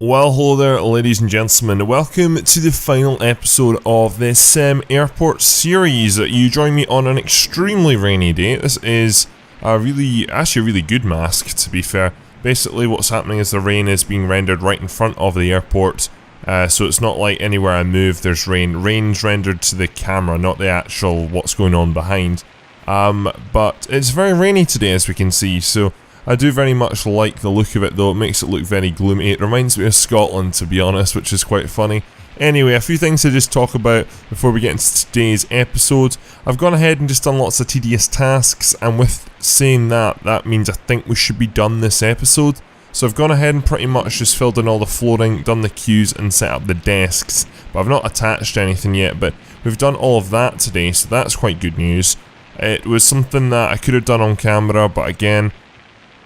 Well, hello there, ladies and gentlemen. Welcome to the final episode of this SimAirport series. You join me on an extremely rainy day. This is actually a really good mask, to be fair. Basically, what's happening is the rain is being rendered right in front of the airport. So it's not like anywhere I move there's rain. Rain's rendered to the camera, not the actual what's going on behind. But it's very rainy today, as we can see, so I do very much like the look of it, though. It makes it look very gloomy. It reminds me of Scotland, to be honest, which is quite funny. Anyway, a few things to just talk about before we get into today's episode. I've gone ahead and just done lots of tedious tasks, and with saying that, that means I think we should be done this episode. So I've gone ahead and pretty much just filled in all the flooring, done the queues, and set up the desks. But I've not attached anything yet, but we've done all of that today, so that's quite good news. It was something that I could have done on camera, but again,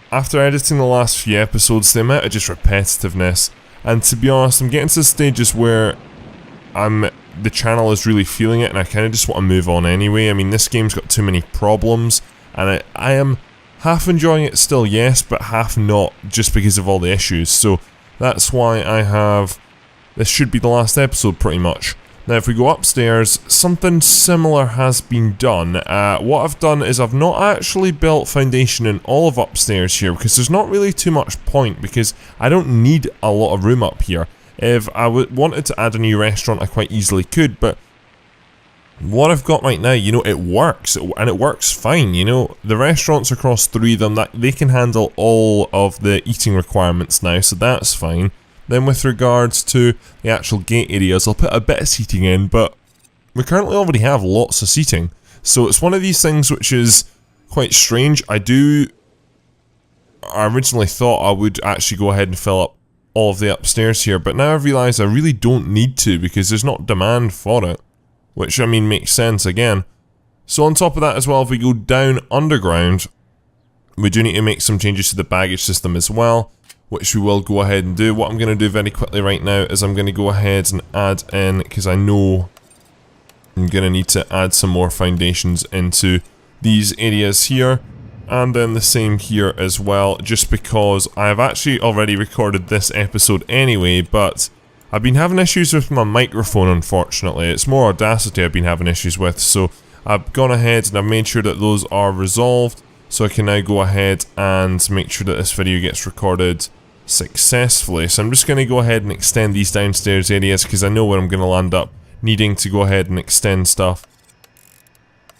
after editing the last few episodes, the amount of just repetitiveness, and to be honest, I'm getting to stages where the channel is really feeling it, and I kind of just want to move on anyway. I mean, this game's got too many problems, and I am half enjoying it still, yes, but half not, just because of all the issues. So that's why this should be the last episode, pretty much. Now, if we go upstairs, something similar has been done. What I've done is I've not actually built foundation in all of upstairs here, because there's not really too much point, because I don't need a lot of room up here. If I wanted to add a new restaurant, I quite easily could, but what I've got right now, you know, it works, and it works fine, you know. The restaurants across 3 of them, they can handle all of the eating requirements now, so that's fine. Then with regards to the actual gate areas, I'll put a bit of seating in, but we currently already have lots of seating. So it's one of these things which is quite strange. I originally thought I would actually go ahead and fill up all of the upstairs here, but now I've realised I really don't need to, because there's not demand for it. Which, I mean, makes sense again. So on top of that as well, if we go down underground, we do need to make some changes to the baggage system as well, which we will go ahead and do. What I'm going to do very quickly right now is I'm going to go ahead and add in, because I know I'm going to need to add some more foundations into these areas here, and then the same here as well, just because I've actually already recorded this episode anyway, but I've been having issues with my microphone, unfortunately. It's more Audacity I've been having issues with, so I've gone ahead and I've made sure that those are resolved, so I can now go ahead and make sure that this video gets recorded successfully. So I'm just going to go ahead and extend these downstairs areas, because I know where I'm going to land up needing to go ahead and extend stuff.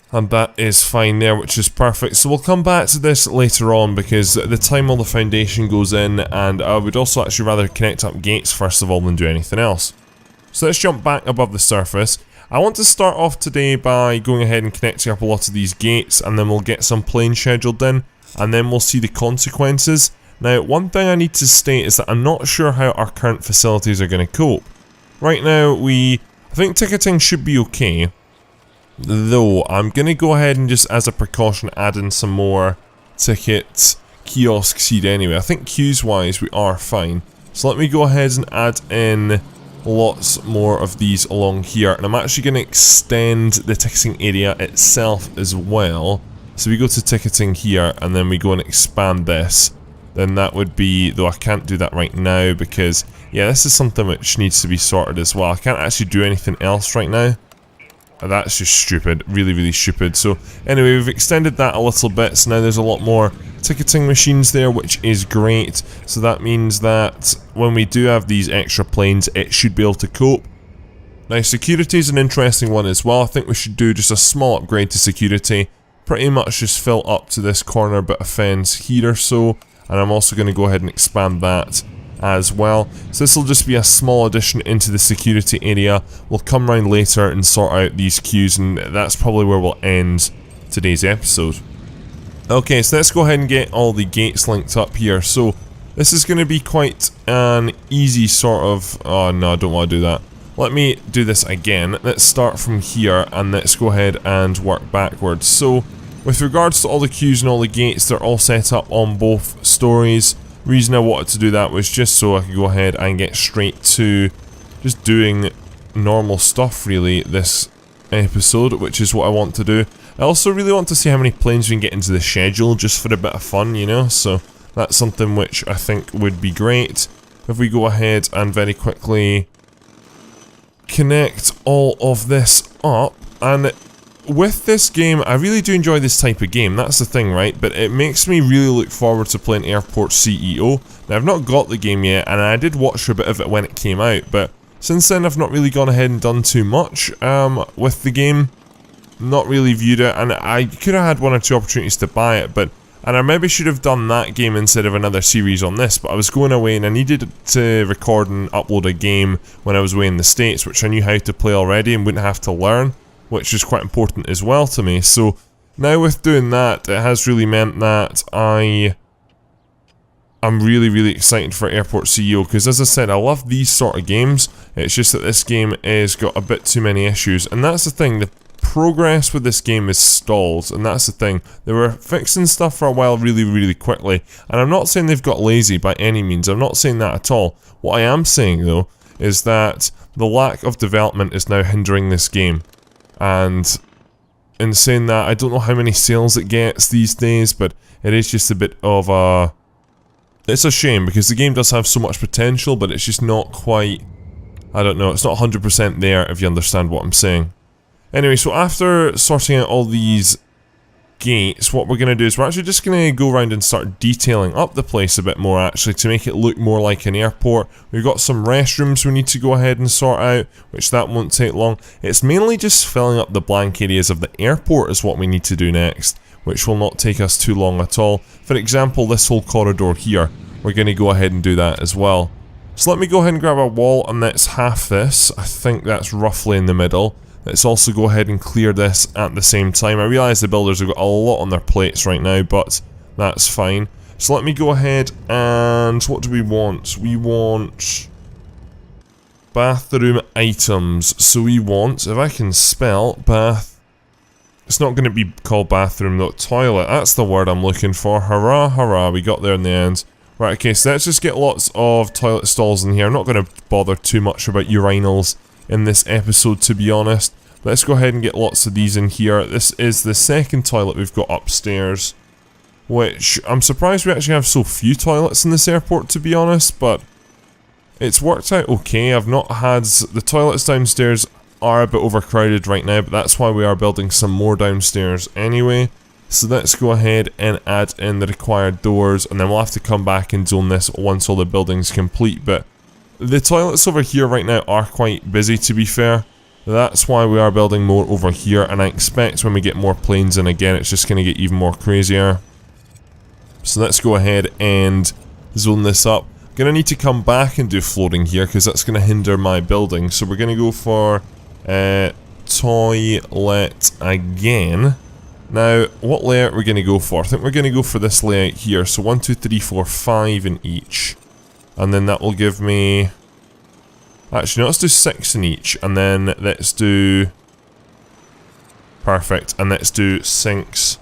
And that is fine there, which is perfect. So we'll come back to this later on, because at the time all the foundation goes in, and I would also actually rather connect up gates first of all than do anything else. So let's jump back above the surface. I want to start off today by going ahead and connecting up a lot of these gates, and then we'll get some planes scheduled in, and then we'll see the consequences. Now, one thing I need to state is that I'm not sure how our current facilities are going to cope. Right now, I think ticketing should be okay, though I'm going to go ahead and just as a precaution add in some more ticket kiosks here anyway. I think queues wise we are fine. So let me go ahead and add in lots more of these along here, and I'm actually going to extend the ticketing area itself as well. So we go to ticketing here, and then we go and expand this. Then that would be, though I can't do that right now, because yeah, this is something which needs to be sorted as well. I can't actually do anything else right now. That's just stupid, really, really stupid. So anyway, we've extended that a little bit, so now there's a lot more ticketing machines there, which is great. So that means that when we do have these extra planes, it should be able to cope. Now, security is an interesting one as well. I think we should do just a small upgrade to security. Pretty much just fill up to this corner bit of fence here or so. And I'm also going to go ahead and expand that as well. So this will just be a small addition into the security area. We'll come around later and sort out these queues, and that's probably where we'll end today's episode. Okay, so let's go ahead and get all the gates linked up here. So this is going to be quite an easy sort of... Oh no, I don't want to do that. Let me do this again. Let's start from here, and let's go ahead and work backwards. So with regards to all the queues and all the gates, they're all set up on both stories. The reason I wanted to do that was just so I could go ahead and get straight to just doing normal stuff really this episode, which is what I want to do. I also really want to see how many planes we can get into the schedule, just for a bit of fun, you know, so that's something which I think would be great. if we go ahead and very quickly connect all of this up. And with this game, I really do enjoy this type of game, that's the thing, right? But it makes me really look forward to playing Airport CEO. Now, I've not got the game yet, and I did watch a bit of it when it came out, but since then I've not really gone ahead and done too much with the game. Not really viewed it, and I could have had one or two opportunities to buy it, and I maybe should have done that game instead of another series on this, but I was going away and I needed to record and upload a game when I was away in the States, which I knew how to play already and wouldn't have to learn, which is quite important as well to me. So now with doing that, it has really meant that I'm really excited for Airport CEO, because as I said, I love these sort of games. It's just that this game has got a bit too many issues, and that's the thing, the progress with this game is stalled, and that's the thing. They were fixing stuff for a while really quickly, and I'm not saying they've got lazy by any means, I'm not saying that at all. What I am saying though, is that the lack of development is now hindering this game. And in saying that, I don't know how many sales it gets these days, but it is just a bit of a... It's a shame, because the game does have so much potential, but it's just not quite... I don't know, it's not 100% there, if you understand what I'm saying. Anyway, so after sorting out all these gates, what we're going to do is we're actually just going to go around and start detailing up the place a bit more, actually, to make it look more like an airport. We've got some restrooms we need to go ahead and sort out, which that won't take long. It's mainly just filling up the blank areas of the airport is what we need to do next, which will not take us too long at all. For example, this whole corridor here, we're going to go ahead and do that as well. So let me go ahead and grab a wall, and that's half this. I think that's roughly in the middle. Let's also go ahead and clear this at the same time. I realise the builders have got a lot on their plates right now, but that's fine. So let me go ahead and... what do we want? We want... bathroom items. So we want, if I can spell, bath... It's not going to be called bathroom though, toilet. That's the word I'm looking for. Hurrah, hurrah, we got there in the end. Right, okay, so let's just get lots of toilet stalls in here. I'm not going to bother too much about urinals in this episode, to be honest. Let's go ahead and get lots of these in here. This is the second toilet we've got upstairs, which I'm surprised we actually have so few toilets in this airport, to be honest, but it's worked out okay. I've not had... the toilets downstairs are a bit overcrowded right now, but that's why we are building some more downstairs anyway. So let's go ahead and add in the required doors, and then we'll have to come back and zone this once all the building's complete. But the toilets over here right now are quite busy, to be fair. That's why we are building more over here, and I expect when we get more planes in again, it's just going to get even more crazier. So let's go ahead and zone this up. Gonna need to come back and do floating here, because that's going to hinder my building. So we're going to go for toilet again. Now, what layout we're going to go for? I think we're going to go for this layout here. So 1, 2, 3, 4, 5 in each. And then that will give me... actually, no, let's do 6 in each. And then let's do... perfect. And let's do sinks.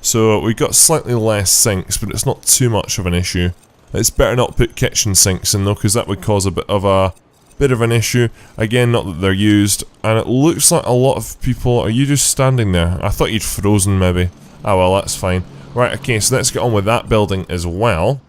So we've got slightly less sinks, but it's not too much of an issue. It's better not put kitchen sinks in though, because that would cause a bit of an issue. Again, not that they're used. And it looks like a lot of people... are you just standing there? I thought you'd frozen maybe. Oh well, that's fine. Right, okay, so let's get on with that building as well.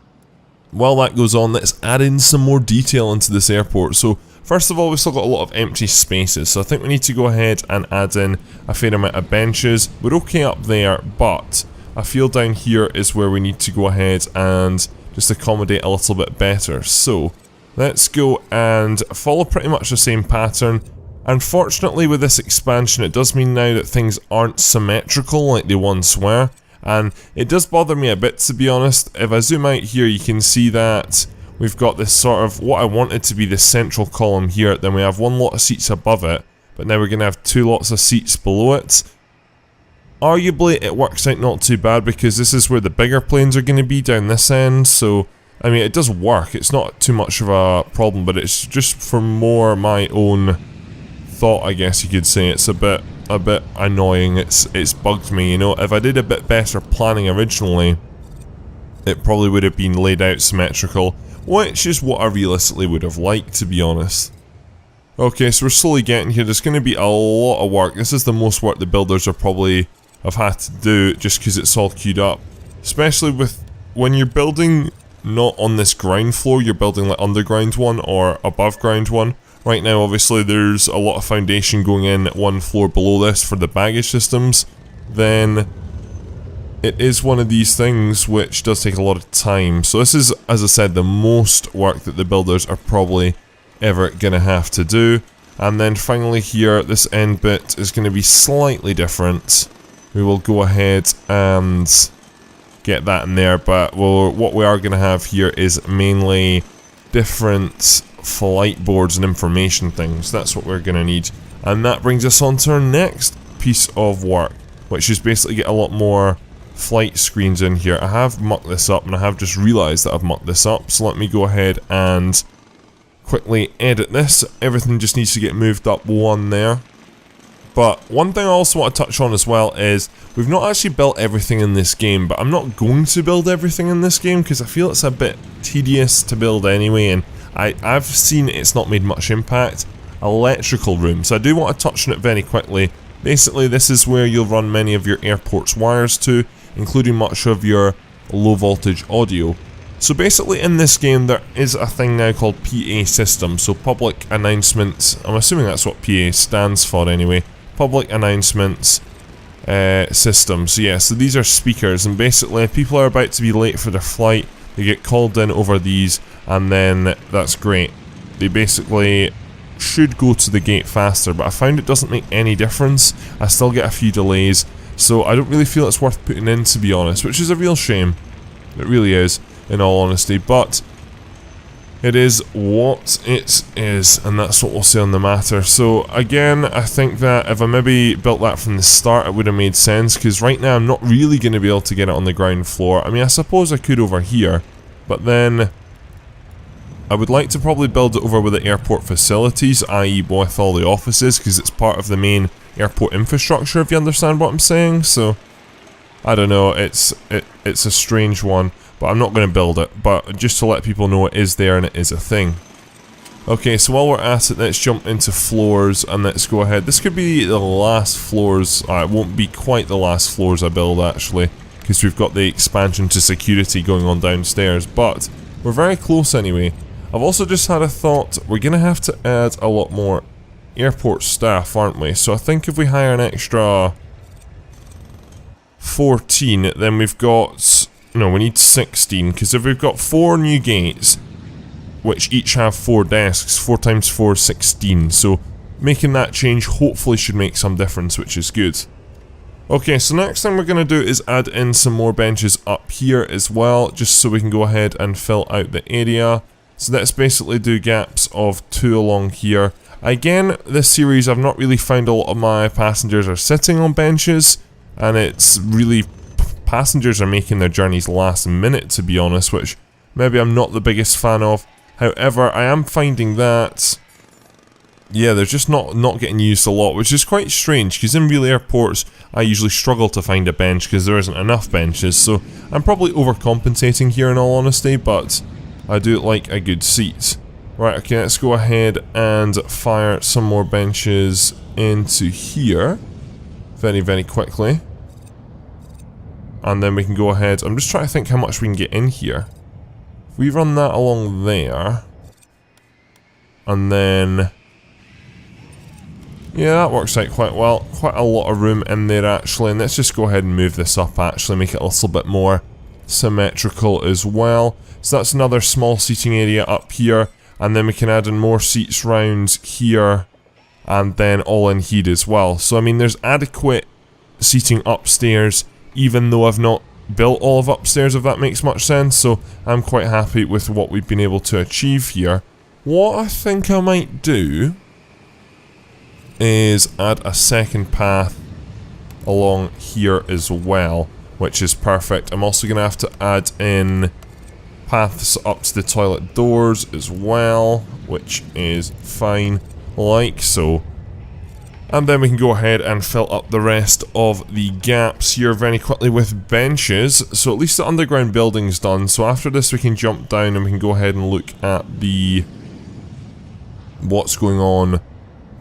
While that goes on, let's add in some more detail into this airport. So, first of all, we've still got a lot of empty spaces, so I think we need to go ahead and add in a fair amount of benches. We're okay up there, but I feel down here is where we need to go ahead and just accommodate a little bit better. So, let's go and follow pretty much the same pattern. Unfortunately, with this expansion, it does mean now that things aren't symmetrical like they once were. And it does bother me a bit, to be honest. If I zoom out here, you can see that we've got this sort of, what I wanted to be the central column here, then we have one lot of seats above it, but now we're going to have 2 lots of seats below it. Arguably, it works out not too bad, because this is where the bigger planes are going to be down this end, so, I mean, it does work. It's not too much of a problem, but it's just for more my own thought, I guess you could say. It's a bit annoying. It's bugged me, you know. If I did a bit better planning originally, it probably would have been laid out symmetrical, which is what I realistically would have liked, to be honest. Okay, so we're slowly getting here. There's going to be a lot of work. This is the most work the builders are probably have had to do, just because it's all queued up. Especially with when you're building not on this ground floor, you're building like underground one or above ground one. Right now, obviously, there's a lot of foundation going in one floor below this for the baggage systems. Then it is one of these things which does take a lot of time. So this is, as I said, the most work that the builders are probably ever going to have to do. And then finally here, this end bit is going to be slightly different. We will go ahead and get that in there, but what we are going to have here is mainly different flight boards and information things. That's what we're going to need. And that brings us on to our next piece of work, which is basically get a lot more flight screens in here. I have mucked this up, and I have just realised that I've mucked this up, so let me go ahead and quickly edit this. Everything just needs to get moved up one there. But one thing I also want to touch on as well is we've not actually built everything in this game, but I'm not going to build everything in this game because I feel it's a bit tedious to build anyway, and I've seen it's not made much impact. Electrical room. So I do want to touch on it very quickly. Basically, this is where you'll run many of your airport's wires to, including much of your low voltage audio. So basically in this game there is a thing now called PA system, so public announcements. I'm assuming that's what PA stands for anyway. Public announcements system. So yeah, so these are speakers, and basically if people are about to be late for their flight, they get called in over these, and then that's great. They basically should go to the gate faster, but I found it doesn't make any difference. I still get a few delays, so I don't really feel it's worth putting in, to be honest, which is a real shame. It really is, in all honesty, but it is what it is, and that's what we'll say on the matter. So again, I think that if I maybe built that from the start, it would have made sense, because right now I'm not really going to be able to get it on the ground floor. I mean, I suppose I could over here, but then I would like to probably build it over with the airport facilities, i.e. with all the offices, because it's part of the main airport infrastructure, if you understand what I'm saying. So I don't know, it's a strange one, but I'm not going to build it, but just to let people know it is there and it is a thing. Okay, so while we're at it, let's jump into floors and let's go ahead. This could be the last floors. It won't be quite the last floors I build actually, because we've got the expansion to security going on downstairs, but we're very close anyway. I've also just had a thought, we're going to have to add a lot more airport staff, aren't we? So I think if we hire an extra 14, then we've got... No, we need 16, because if we've got 4 new gates, which each have 4 desks, 4 times 4 is 16, so making that change hopefully should make some difference, which is good. Okay, so next thing we're going to do is add in some more benches up here as well, just so we can go ahead and fill out the area. So let's basically do gaps of 2 along here. Again, this series I've not really found a lot of my passengers are sitting on benches, and it's really... Passengers are making their journeys last minute, to be honest, which maybe I'm not the biggest fan of. However, I am finding that, yeah, they're just not getting used a lot, which is quite strange, because in real airports, I usually struggle to find a bench because there isn't enough benches, so I'm probably overcompensating here in all honesty, but I do like a good seat. Right, okay, let's go ahead and fire some more benches into here very, very quickly. And then we can go ahead, I'm just trying to think how much we can get in here. If we run that along there, and then, yeah, that works out quite well. Quite a lot of room in there actually, and let's just go ahead and move this up actually, make it a little bit more symmetrical as well. So that's another small seating area up here, and then we can add in more seats round here, and then all in here as well. So I mean, there's adequate seating upstairs, even though I've not built all of upstairs, if that makes much sense, so I'm quite happy with what we've been able to achieve here. What I think I might do is add a second path along here as well, which is perfect. I'm also going to have to add in paths up to the toilet doors as well, which is fine, like so. And then we can go ahead and fill up the rest of the gaps here very quickly with benches. So at least the underground building's done. So after this we can jump down and we can go ahead and look at the... what's going on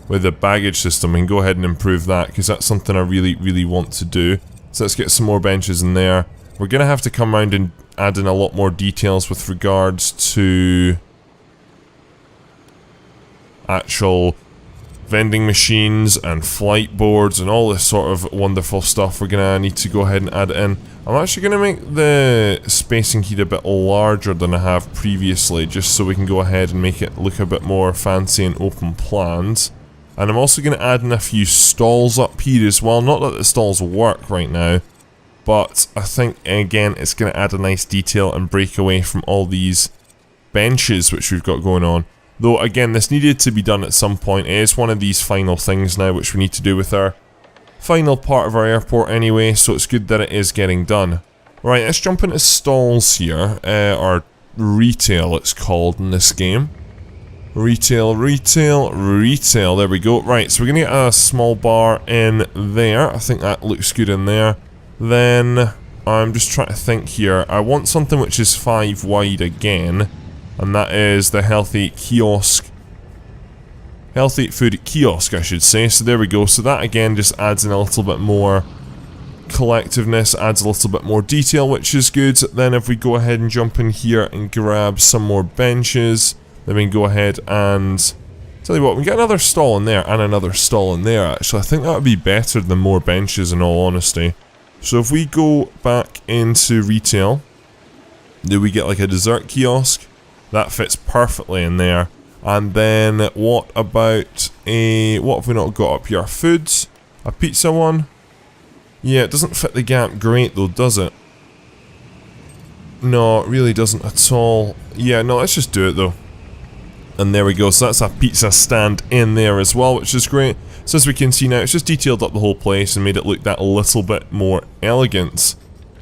with the baggage system. We can go ahead and improve that, because that's something I really, really want to do. So let's get some more benches in there. We're going to have to come around and add in a lot more details with regards to actual vending machines and flight boards and all this sort of wonderful stuff. We're gonna need to go ahead and add it in. I'm actually gonna make the spacing here a bit larger than I have previously, just so we can go ahead and make it look a bit more fancy and open planned. And I'm also gonna add in a few stalls up here as well. Not that the stalls work right now, but I think again it's gonna add a nice detail and break away from all these benches which we've got going on. Though, again, this needed to be done at some point. It is one of these final things now which we need to do with our final part of our airport anyway, so it's good that it is getting done. Right, let's jump into stalls here, or retail it's called in this game. Retail, retail, retail, there we go. Right, so we're gonna get a small bar in there. I think that looks good in there. Then, I'm just trying to think here. I want something which is 5 wide again. And that is the healthy kiosk. Healthy food kiosk, I should say. So there we go. So that again just adds in a little bit more collectiveness, adds a little bit more detail, which is good. Then if we go ahead and jump in here and grab some more benches, then we can go ahead and... Tell you what, we get another stall in there and another stall in there, actually. I think that would be better than more benches, in all honesty. So if we go back into retail, do we get like a dessert kiosk? That fits perfectly in there. And then what about a... What have we not got up here? Foods? A pizza one? Yeah, it doesn't fit the gap great though, does it? No, it really doesn't at all. Yeah, no, let's just do it though. And there we go, so that's a pizza stand in there as well, which is great. So as we can see now, it's just detailed up the whole place and made it look that little bit more elegant.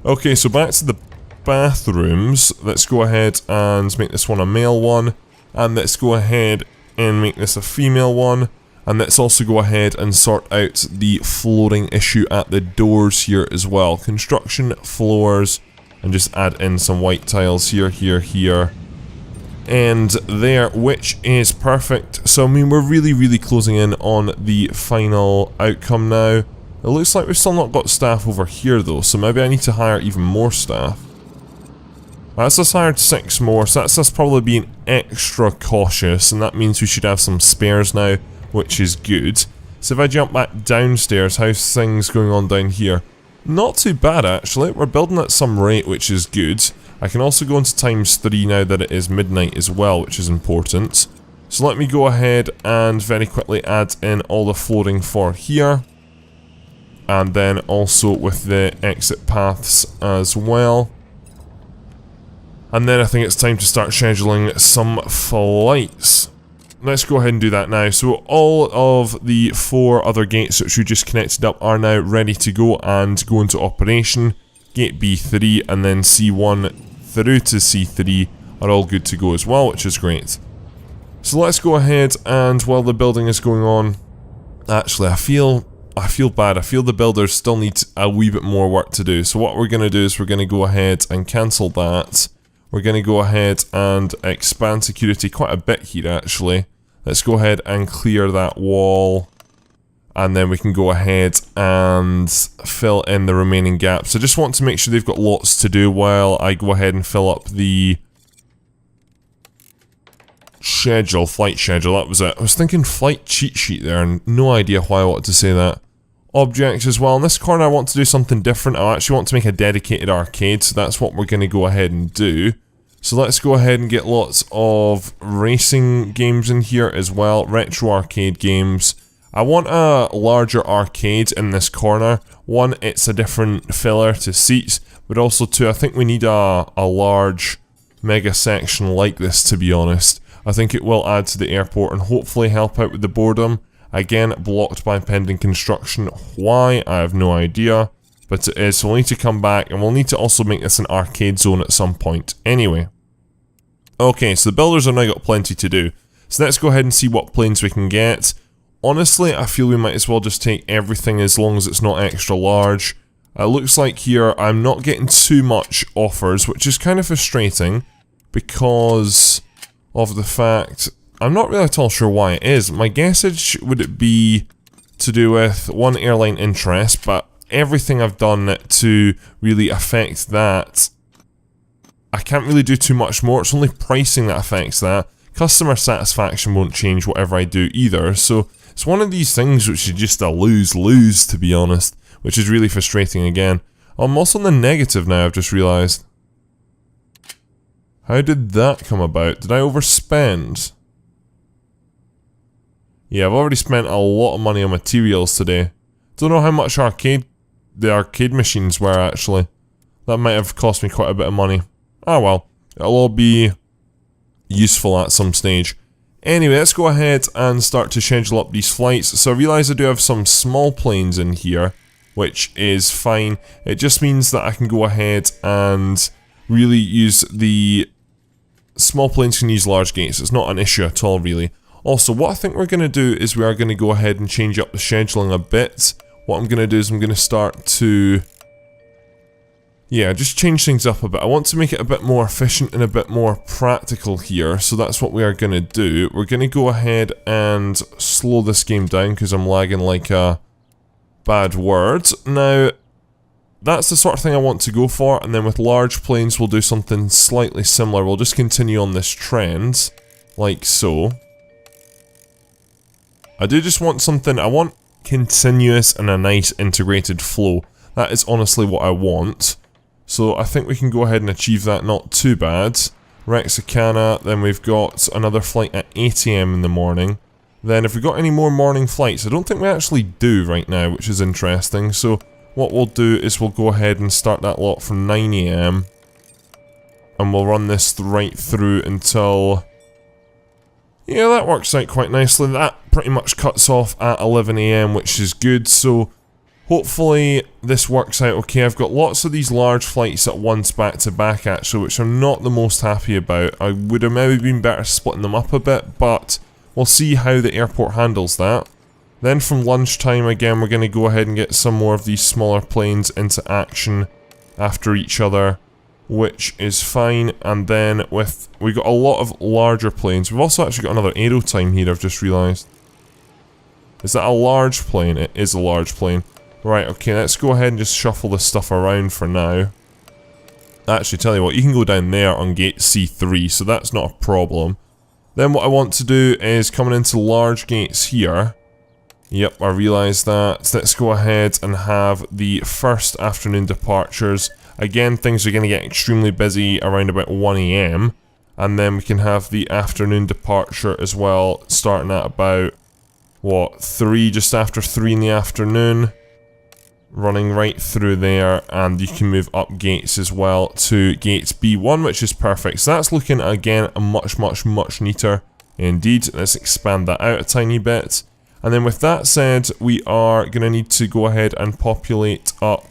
Okay, so back to the bathrooms. Let's go ahead and make this one a male one, and let's go ahead and make this a female one, and let's also go ahead and sort out the flooring issue at the doors here as well. Construction floors, and just add in some white tiles here, here, here, and there, which is perfect. So I mean, we're really closing in on the final outcome now. It looks like we've still not got staff over here though, so maybe I need to hire even more staff. That's us hired 6 more, so that's us probably being extra cautious, and that means we should have some spares now, which is good. So if I jump back downstairs, how's things going on down here? Not too bad actually, we're building at some rate, which is good. I can also go into ×3 now that it is midnight as well, which is important. So let me go ahead and very quickly add in all the flooring for here. And then also with the exit paths as well. And then I think it's time to start scheduling some flights. Let's go ahead and do that now. So all of the 4 other gates which we just connected up are now ready to go and go into operation. Gate B3 and then C1 through to C3 are all good to go as well, which is great. So let's go ahead, and while the building is going on, actually I feel bad. I feel the builders still need a wee bit more work to do. So what we're going to do is we're going to go ahead and cancel that. We're going to go ahead and expand security quite a bit here actually. Let's go ahead and clear that wall. And then we can go ahead and fill in the remaining gaps. I just want to make sure they've got lots to do while I go ahead and fill up the flight schedule, that was it. I was thinking flight cheat sheet there and no idea why I wanted to say that. Objects as well. In this corner I want to do something different. I actually want to make a dedicated arcade, so that's what we're going to go ahead and do. So let's go ahead and get lots of racing games in here as well, retro arcade games. I want a larger arcade in this corner. 1, it's a different filler to seats, but also 2, I think we need a large mega section like this, to be honest. I think it will add to the airport and hopefully help out with the boredom. Again, blocked by pending construction. Why? I have no idea. But it is, so we'll need to come back, and we'll need to also make this an arcade zone at some point. Anyway. Okay, so the builders have now got plenty to do. So let's go ahead and see what planes we can get. Honestly, I feel we might as well just take everything as long as it's not extra large. It looks like here I'm not getting too much offers, which is kind of frustrating. Because of the fact... I'm not really at all sure why it is. My guess would it be to do with 1, airline interest, but everything I've done to really affect that I can't really do too much more. It's only pricing that affects that. Customer satisfaction won't change whatever I do either, so it's one of these things which is just a lose-lose, to be honest, which is really frustrating again. I'm also on the negative now, I've just realised. How did that come about? Did I overspend? Yeah, I've already spent a lot of money on materials today. Don't know how much the arcade machines were, actually. That might have cost me quite a bit of money. Ah well, it'll all be useful at some stage. Anyway, let's go ahead and start to schedule up these flights. So I realise I do have some small planes in here, which is fine. It just means that I can go ahead and really use the small planes can use large gates. It's not an issue at all, really. Also, what I think we're going to do is we are going to go ahead and change up the scheduling a bit. What I'm going to do is I'm going to start to... yeah, just change things up a bit. I want to make it a bit more efficient and a bit more practical here, so that's what we are going to do. We're going to go ahead and slow this game down because I'm lagging like a bad word. Now, that's the sort of thing I want to go for, and then with large planes we'll do something slightly similar. We'll just continue on this trend, like so. I do just want something, I want continuous and a nice integrated flow. That is honestly what I want. So I think we can go ahead and achieve that, not too bad. Rexicana, then we've got another flight at 8 AM in the morning. Then if we've got any more morning flights, I don't think we actually do right now, which is interesting. So what we'll do is we'll go ahead and start that lot from 9 AM. And we'll run this right through until... yeah, that works out quite nicely. That pretty much cuts off at 11 AM, which is good. So hopefully this works out okay. I've got lots of these large flights at once back to back actually, which I'm not the most happy about. I would have maybe been better splitting them up a bit, but we'll see how the airport handles that. Then from lunchtime again, we're going to go ahead and get some more of these smaller planes into action after each other, which is fine. And then we got a lot of larger planes. We've also actually got another aero time here, I've just realised. Is that a large plane? It is a large plane. Right, okay, let's go ahead and just shuffle this stuff around for now. Actually, tell you what, you can go down there on gate C3, so that's not a problem. Then what I want to do is coming into large gates here. Yep, I realised that. Let's go ahead and have the first afternoon departures. Again, things are going to get extremely busy around about 1 AM. And then we can have the afternoon departure as well, starting at about, what, 3, just after 3 in the afternoon. Running right through there, and you can move up gates as well to gate B1, which is perfect. So that's looking, again, a much neater indeed. Let's expand that out a tiny bit. And then with that said, we are going to need to go ahead and populate up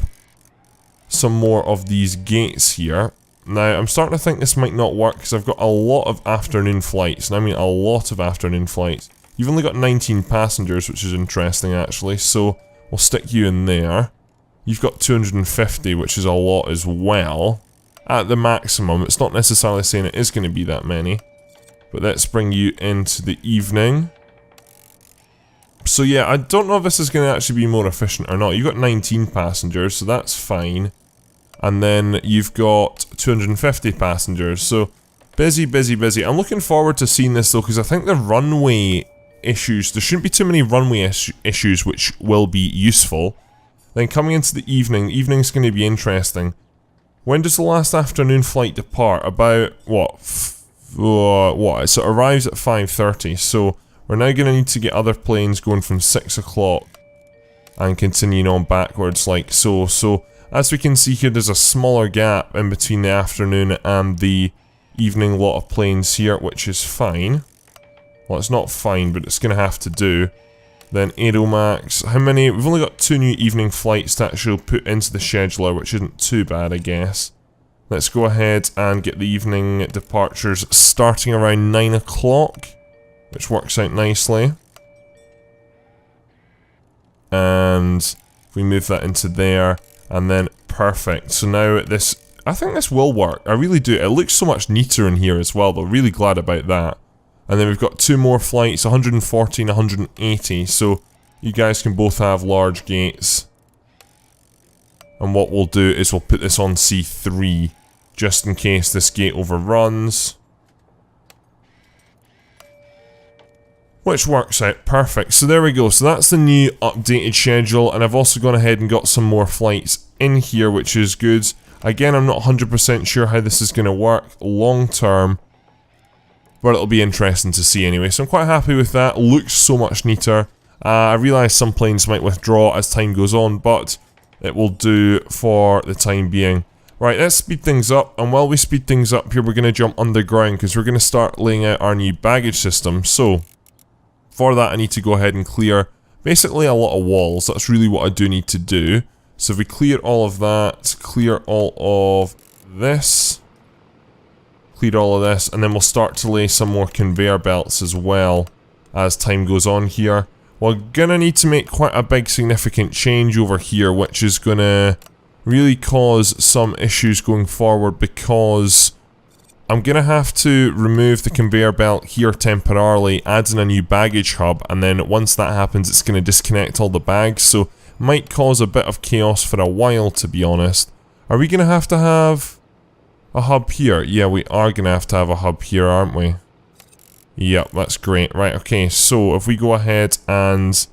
some more of these gates here. Now, I'm starting to think this might not work because I've got a lot of afternoon flights, and I mean a lot of afternoon flights. You've only got 19 passengers, which is interesting actually, so we'll stick you in there. You've got 250, which is a lot as well. At the maximum, it's not necessarily saying it is going to be that many. But let's bring you into the evening. So yeah, I don't know if this is going to actually be more efficient or not. You've got 19 passengers, so that's fine. And then you've got 250 passengers, so busy. I'm looking forward to seeing this though, because I think the runway issues, there shouldn't be too many runway issues which will be useful. Then coming into the evening's going to be interesting. When does the last afternoon flight depart? About, what? So it arrives at 5:30, so we're now going to need to get other planes going from 6 o'clock and continuing on backwards like so. So as we can see here, there's a smaller gap in between the afternoon and the evening lot of planes here, which is fine. Well, it's not fine, but it's going to have to do. Then Aeromax, how many? We've only got 2 new evening flights to actually put into the scheduler, which isn't too bad, I guess. Let's go ahead and get the evening departures starting around 9 o'clock, which works out nicely. And if we move that into there, and then perfect. So now this, I think this will work. I really do. It looks so much neater in here as well, though. Really glad about that. And then we've got 2 more flights, 140 and 180, so you guys can both have large gates. And what we'll do is we'll put this on C3, just in case this gate overruns. Which works out perfect. So there we go. So that's the new updated schedule, and I've also gone ahead and got some more flights in here, which is good. Again, I'm not 100% sure how this is going to work long term, but it'll be interesting to see anyway. So I'm quite happy with that. Looks so much neater. I realise some planes might withdraw as time goes on, but it will do for the time being. Right, let's speed things up, and while we speed things up here, we're going to jump underground because we're going to start laying out our new baggage system. So for that, I need to go ahead and clear basically a lot of walls. That's really what I do need to do. So if we clear all of that, clear all of this, clear all of this, and then we'll start to lay some more conveyor belts as well as time goes on here. We're gonna need to make quite a big significant change over here, which is gonna really cause some issues going forward, because I'm gonna have to remove the conveyor belt here temporarily, add in a new baggage hub, and then once that happens, it's gonna disconnect all the bags, so might cause a bit of chaos for a while, to be honest. Are we gonna have a hub here? Yeah, we are gonna have to have a hub here, aren't we? Yep, that's great. Right, okay, so if we go ahead and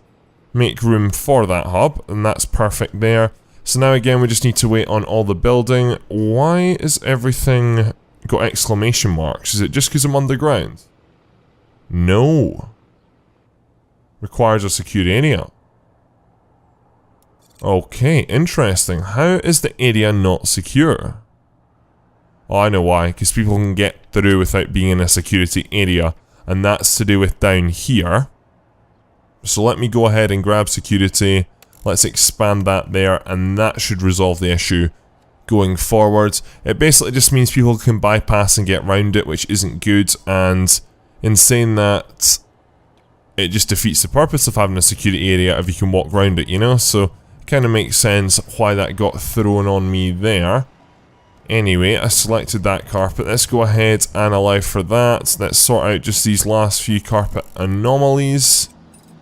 make room for that hub, and that's perfect there. So now again, we just need to wait on all the building. Why is everything got exclamation marks? Is it just because I'm underground? No. Requires a secure area. Okay, interesting. How is the area not secure? Oh, I know why. Because people can get through without being in a security area. And that's to do with down here. So let me go ahead and grab security. Let's expand that there. And that should resolve the issue going forward. It basically just means people can bypass and get around it, which isn't good. And in saying that, it just defeats the purpose of having a security area if you can walk around it, you know? So kind of makes sense why that got thrown on me there. Anyway, I selected that carpet. Let's go ahead and allow for that. Let's sort out just these last few carpet anomalies.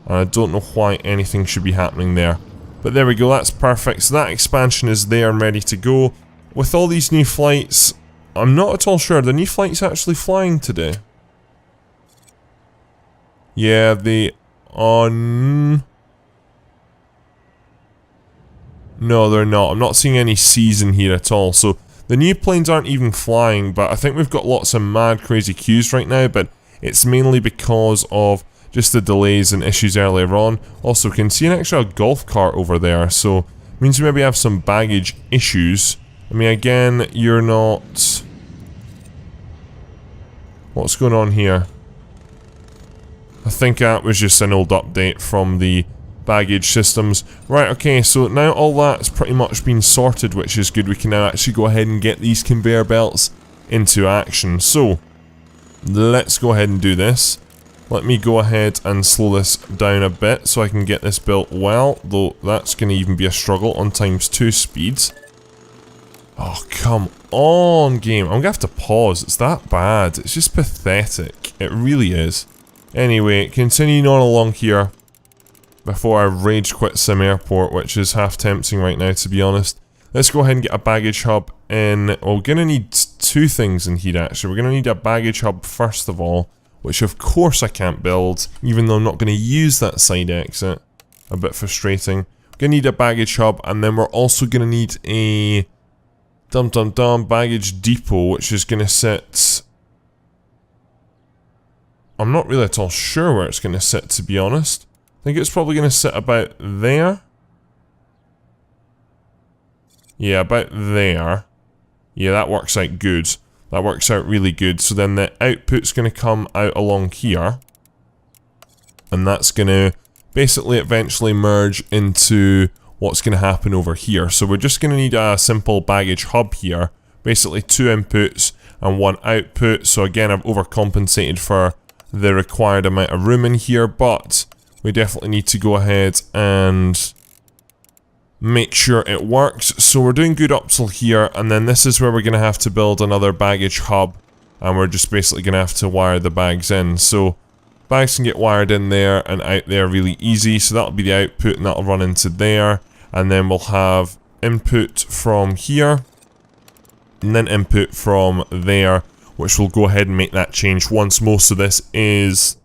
And I don't know why anything should be happening there. But there we go, that's perfect. So that expansion is there and ready to go. With all these new flights, I'm not at all sure. Are the new flights actually flying today? Yeah, they are... No, they're not. I'm not seeing any season here at all. So the new planes aren't even flying, but I think we've got lots of mad crazy queues right now, but it's mainly because of just the delays and issues earlier on. Also, can see an extra golf cart over there, so it means we maybe have some baggage issues. I mean, again, you're not... What's going on here? I think that was just an old update from the baggage systems. Right, okay, so now all that's pretty much been sorted, which is good. We can now actually go ahead and get these conveyor belts into action. So, let's go ahead and do this. Let me go ahead and slow this down a bit so I can get this built well, though that's going to even be a struggle on ×2 speeds. Oh, come on, game. I'm going to have to pause. It's that bad. It's just pathetic. It really is. Anyway, continuing on along here before I rage quit SimAirport, which is half tempting right now, to be honest. Let's go ahead and get a baggage hub in. Well, we're going to need two things in here, actually. We're going to need a baggage hub first of all, which of course I can't build, even though I'm not going to use that side exit. A bit frustrating. We're going to need a baggage hub, and then we're also going to need a baggage depot, which is going to sit... I'm not really at all sure where it's going to sit, to be honest. I think it's probably going to sit about there. Yeah, about there. Yeah, that works out good. That works out really good. So then the output's going to come out along here. And that's going to basically eventually merge into what's going to happen over here. So we're just going to need a simple baggage hub here. Basically 2 inputs and 1 output. So again, I've overcompensated for the required amount of room in here, but we definitely need to go ahead and make sure it works. So we're doing good up till here, and then this is where we're going to have to build another baggage hub, and we're just basically going to have to wire the bags in. So bags can get wired in there and out there really easy. So that'll be the output, and that'll run into there, and then we'll have input from here and then input from there, which will go ahead and make that change once most of this is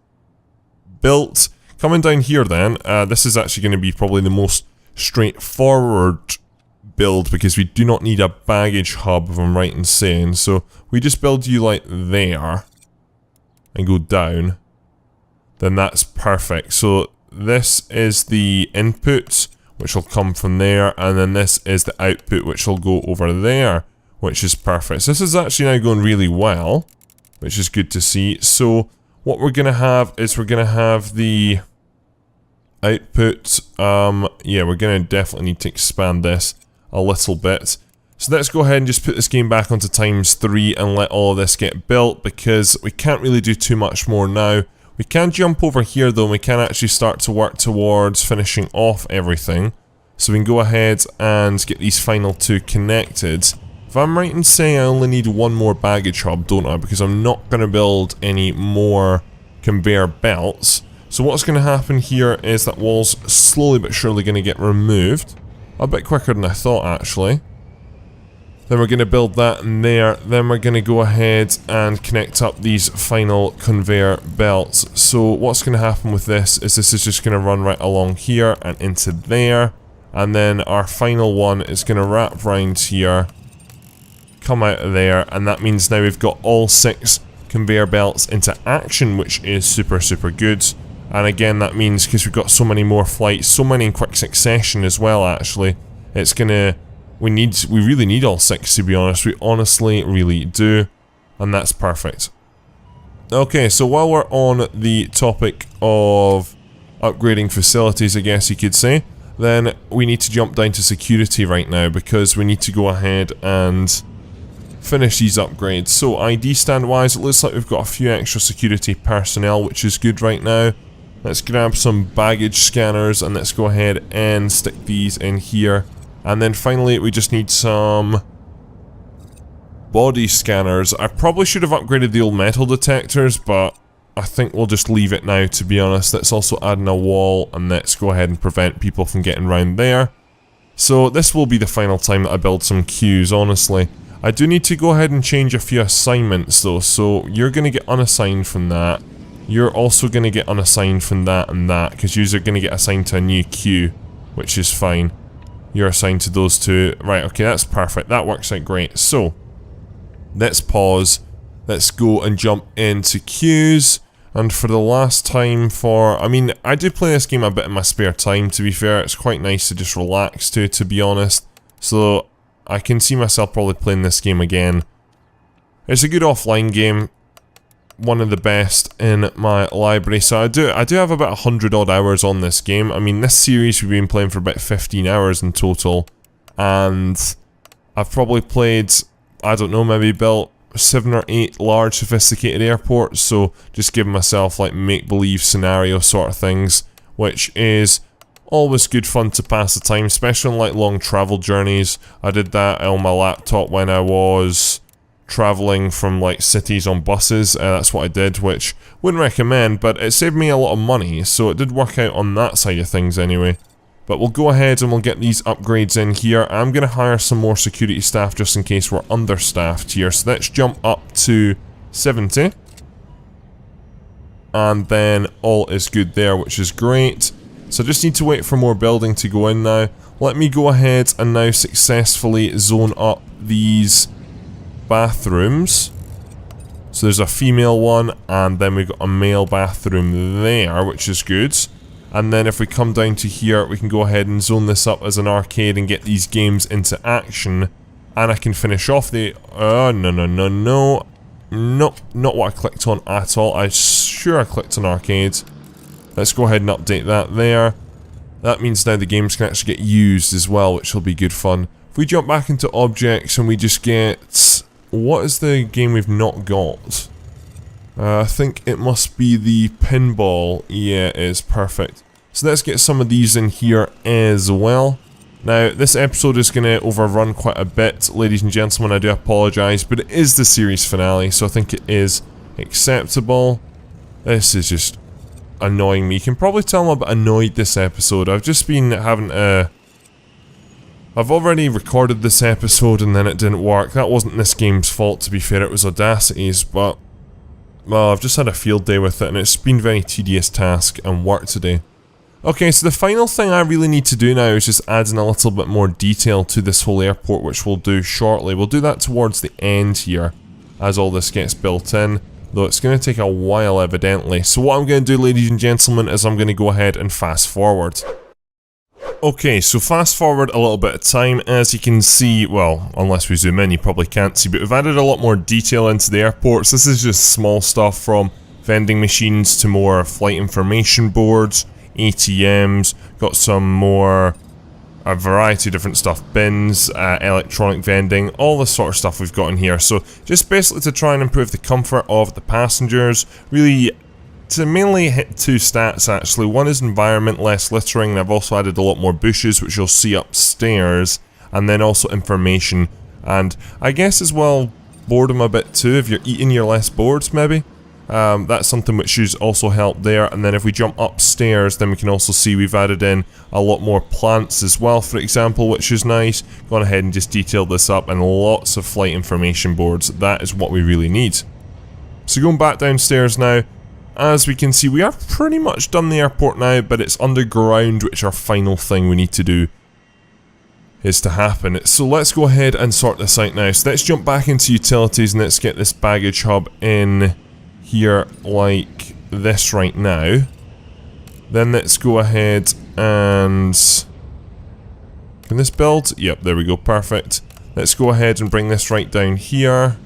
built. Coming down here then, this is actually going to be probably the most straightforward build because we do not need a baggage hub, if I'm right in saying. So we just build you like there and go down, then that's perfect. So this is the input, which will come from there, and then this is the output, which will go over there, which is perfect. So this is actually now going really well, which is good to see. So what we're going to have is we're going to have the output. Yeah, we're going to definitely need to expand this a little bit. So let's go ahead and just put this game back onto ×3 and let all of this get built, because we can't really do too much more now. We can jump over here though, and we can actually start to work towards finishing off everything. So we can go ahead and get these final two connected. If I'm right in saying I only need one more baggage hub, don't I? Because I'm not going to build any more conveyor belts. So what's going to happen here is that wall's slowly but surely going to get removed. A bit quicker than I thought, actually. Then we're going to build that in there. Then we're going to go ahead and connect up these final conveyor belts. So what's going to happen with this is just going to run right along here and into there. And then our final one is going to wrap round here, come out of there, and that means now we've got all 6 conveyor belts into action, which is super, super good. And again, that means because we've got so many more flights, so many in quick succession as well, actually, it's gonna... We really need all 6, to be honest. We honestly really do. And that's perfect. Okay, so while we're on the topic of upgrading facilities, I guess you could say, then we need to jump down to security right now, because we need to go ahead and finish these upgrades. So ID stand wise, it looks like we've got a few extra security personnel, which is good right now. Let's grab some baggage scanners and let's go ahead and stick these in here. And then finally we just need some body scanners. I probably should have upgraded the old metal detectors, but I think we'll just leave it now, to be honest. Let's also add in a wall and let's go ahead and prevent people from getting around there. So this will be the final time that I build some queues, honestly. I do need to go ahead and change a few assignments though, so you're going to get unassigned from that. You're also going to get unassigned from that and that, because you're going to get assigned to a new queue, which is fine. You're assigned to those two. Right, okay, that's perfect. That works out great. So, let's pause. Let's go and jump into queues. And for the last time I mean, I do play this game a bit in my spare time, to be fair. It's quite nice to just relax to be honest. So, I can see myself probably playing this game again. It's a good offline game. One of the best in my library. So I do have about 100 odd hours on this game. I mean, this series we've been playing for about 15 hours in total. And I've probably played, I don't know, maybe built 7 or 8 large sophisticated airports. So just giving myself like make-believe scenario sort of things, which is always good fun to pass the time, especially on like long travel journeys. I did that on my laptop when I was traveling from like cities on buses. That's what I did, which wouldn't recommend, but it saved me a lot of money, so it did work out on that side of things anyway. But we'll go ahead and we'll get these upgrades in here. I'm going to hire some more security staff just in case we're understaffed here. So let's jump up to 70. And then all is good there, which is great. So I just need to wait for more building to go in now. Let me go ahead and now successfully zone up these bathrooms. So there's a female one, and then we've got a male bathroom there, which is good. And then if we come down to here, we can go ahead and zone this up as an arcade and get these games into action. And I can finish off the... no. Nope, not what I clicked on at all. I'm sure I clicked on arcade. Let's go ahead and update that there. That means now the games can actually get used as well, which will be good fun. If we jump back into objects and we just get... What is the game we've not got? I think it must be the pinball. Yeah, it is. Perfect. So let's get some of these in here as well. Now, this episode is going to overrun quite a bit, ladies and gentlemen. I do apologise, but it is the series finale, so I think it is acceptable. This is just annoying me. You can probably tell I'm a bit annoyed this episode. I've just been having to I've already recorded this episode and then it didn't work. That wasn't this game's fault, to be fair, it was Audacity's, but well, I've just had a field day with it and it's been a very tedious task and work today. Okay, so the final thing I really need to do now is just add in a little bit more detail to this whole airport, which we'll do shortly. We'll do that towards the end here, as all this gets built in, though it's going to take a while evidently. So what I'm going to do, ladies and gentlemen, is I'm going to go ahead and fast forward. Okay, so fast forward a little bit of time. As you can see, well, unless we zoom in you probably can't see, but we've added a lot more detail into the airports. This is just small stuff from vending machines to more flight information boards, ATMs, got some more, a variety of different stuff, bins, electronic vending, all this sort of stuff we've got in here. So just basically to try and improve the comfort of the passengers, really to mainly hit two stats actually. One is environment, less littering, and I've also added a lot more bushes which you'll see upstairs, and then also information, and I guess as well boredom a bit too. If you're eating, you're less bored maybe. That's something which has also helped there. And then if we jump upstairs, then we can also see we've added in a lot more plants as well, for example, which is nice. Gone ahead and just detailed this up, and lots of flight information boards. That is what we really need. So going back downstairs now, as we can see, we are pretty much done the airport now, but it's underground, which our final thing we need to do is to happen. So let's go ahead and sort this out now. So let's jump back into utilities and let's get this baggage hub in here like this right now. Then let's go ahead and... can this build? Yep, there we go, perfect. Let's go ahead and bring this right down here.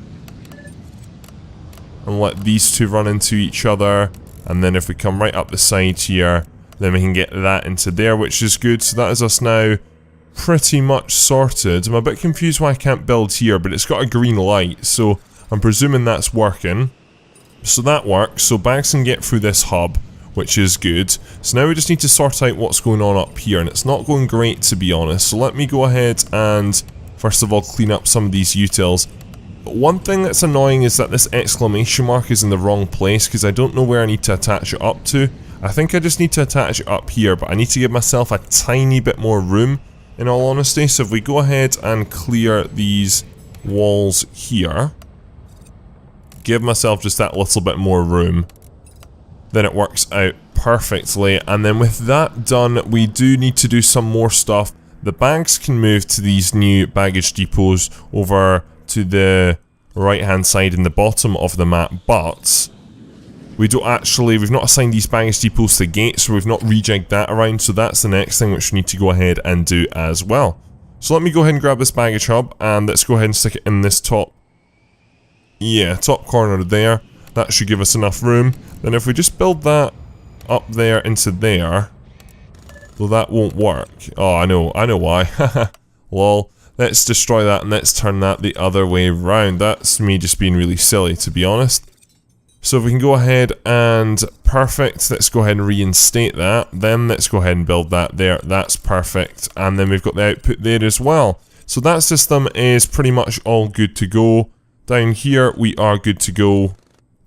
And let these two run into each other, and then if we come right up the side here, then we can get that into there, which is good. So that is us now pretty much sorted. I'm a bit confused why I can't build here, but it's got a green light, so I'm presuming that's working. So that works, so bags can get through this hub, which is good. So now we just need to sort out what's going on up here, and it's not going great, to be honest. So let me go ahead and first of all clean up some of these utils. But one thing that's annoying is that this exclamation mark is in the wrong place, because I don't know where I need to attach it up to. I think I just need to attach it up here, but I need to give myself a tiny bit more room, in all honesty. So if we go ahead and clear these walls here, give myself just that little bit more room, then it works out perfectly. And then with that done, we do need to do some more stuff. The bags can move to these new baggage depots over to the right hand side in the bottom of the map, but we don't actually, we've not assigned these baggage depots to gates, so we've not rejigged that around. So that's the next thing which we need to go ahead and do as well. So let me go ahead and grab this baggage hub, and let's go ahead and stick it in this top, top corner there. That should give us enough room. Then if we just build that up there into there, well, that won't work. Oh, I know why. Lol. Let's destroy that and let's turn that the other way around. That's me just being really silly, to be honest. So if we can go ahead and perfect, let's go ahead and reinstate that. Then let's go ahead and build that there. That's perfect. And then we've got the output there as well. So that system is pretty much all good to go. Down here we are good to go.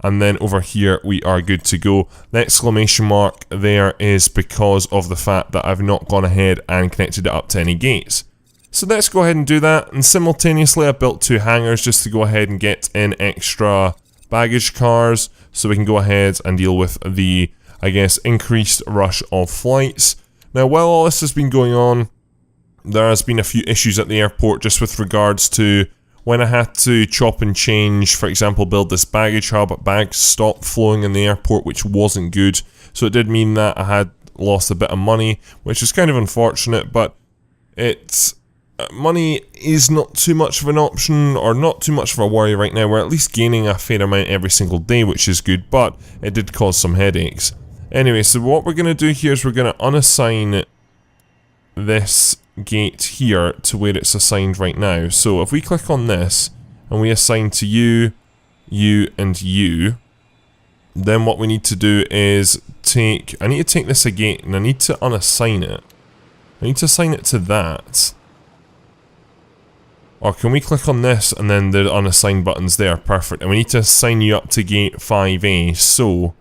And then over here we are good to go. The exclamation mark there is because of the fact that I've not gone ahead and connected it up to any gates. So let's go ahead and do that, and simultaneously I built two hangars just to go ahead and get in extra baggage cars, so we can go ahead and deal with the, I guess, increased rush of flights. Now while all this has been going on, there has been a few issues at the airport just with regards to when I had to chop and change, for example build this baggage hub, bags stopped flowing in the airport, which wasn't good. So it did mean that I had lost a bit of money, which is kind of unfortunate, but it's... money is not too much of an option, or not too much of a worry right now. We're at least gaining a fair amount every single day, which is good, but it did cause some headaches. Anyway, so what we're going to do here is we're going to unassign this gate here to where it's assigned right now. So if we click on this, and we assign to you, you, and you, then what we need to do is I need to take this again, and I need to unassign it. I need to assign it to that. Or can we click on this and then the unassigned button's there? Perfect. And we need to assign you up to gate 5A. So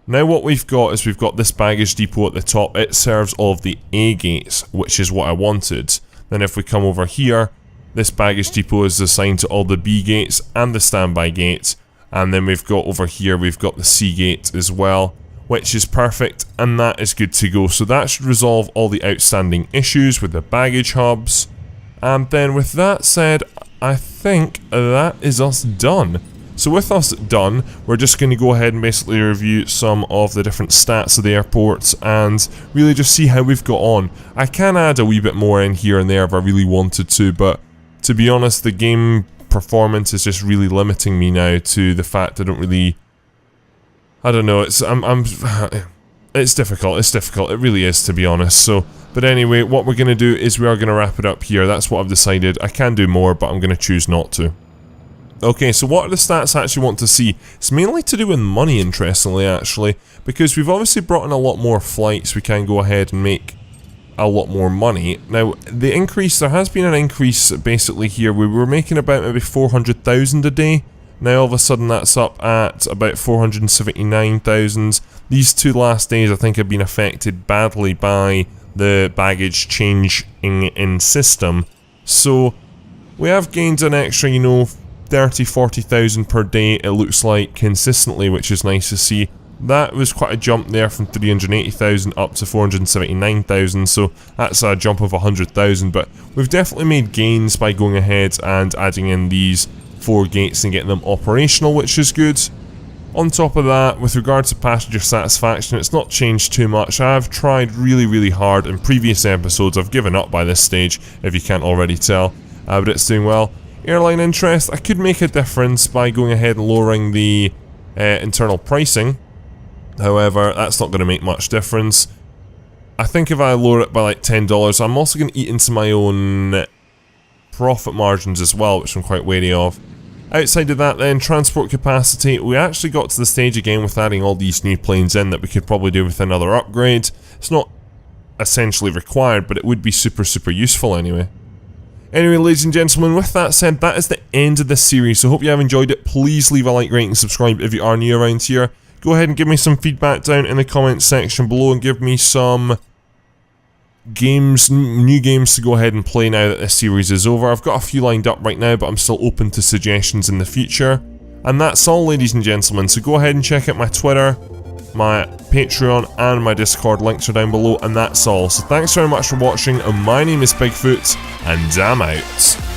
now what we've got is we've got this baggage depot at the top. It serves all of the A gates, which is what I wanted. Then if we come over here, this baggage depot is assigned to all the B gates and the standby gates. And then we've got over here, we've got the C gate as well, which is perfect, and that is good to go. So that should resolve all the outstanding issues with the baggage hubs. And then with that said, I think that is us done. So with us done, we're just going to go ahead and basically review some of the different stats of the airports and really just see how we've got on. I can add a wee bit more in here and there if I really wanted to, but to be honest, the game performance is just really limiting me now to the fact I don't really... I don't know, it's difficult, it really is, to be honest. So, but anyway, what we're going to do is we are going to wrap it up here. That's what I've decided. I can do more, but I'm going to choose not to. Okay, so what are the stats I actually want to see? It's mainly to do with money, interestingly, actually, because we've obviously brought in a lot more flights. We can go ahead and make a lot more money. Now, the increase, there has been an increase basically here. We were making about maybe 400,000 a day. Now all of a sudden that's up at about 479,000. These two last days I think have been affected badly by the baggage changing in system. So we have gained an extra, 30-40,000 per day, it looks like, consistently, which is nice to see. That was quite a jump there from 380,000 up to 479,000, so that's a jump of 100,000, but we've definitely made gains by going ahead and adding in these 4 gates and getting them operational, which is good. On top of that, with regards to passenger satisfaction, it's not changed too much. I've tried really hard in previous episodes. I've given up by this stage, if you can't already tell, but it's doing well. Airline interest, I could make a difference by going ahead and lowering the internal pricing. However, that's not going to make much difference. I think if I lower it by like $10, I'm also going to eat into my own profit margins as well, which I'm quite wary of. Outside of that then, transport capacity, we actually got to the stage again with adding all these new planes in that we could probably do with another upgrade. It's not essentially required, but it would be super useful anyway. Anyway, ladies and gentlemen, with that said, that is the end of this series, so hope you have enjoyed it. Please leave a like, rate and subscribe if you are new around here. Go ahead and give me some feedback down in the comments section below and give me some games, new games to go ahead and play now that this series is over. I've got a few lined up right now, but I'm still open to suggestions in the future. And that's all, ladies and gentlemen, so go ahead and check out my Twitter, my Patreon and my Discord, links are down below, and that's all. So thanks very much for watching, and my name is Bigfoot, and I'm out.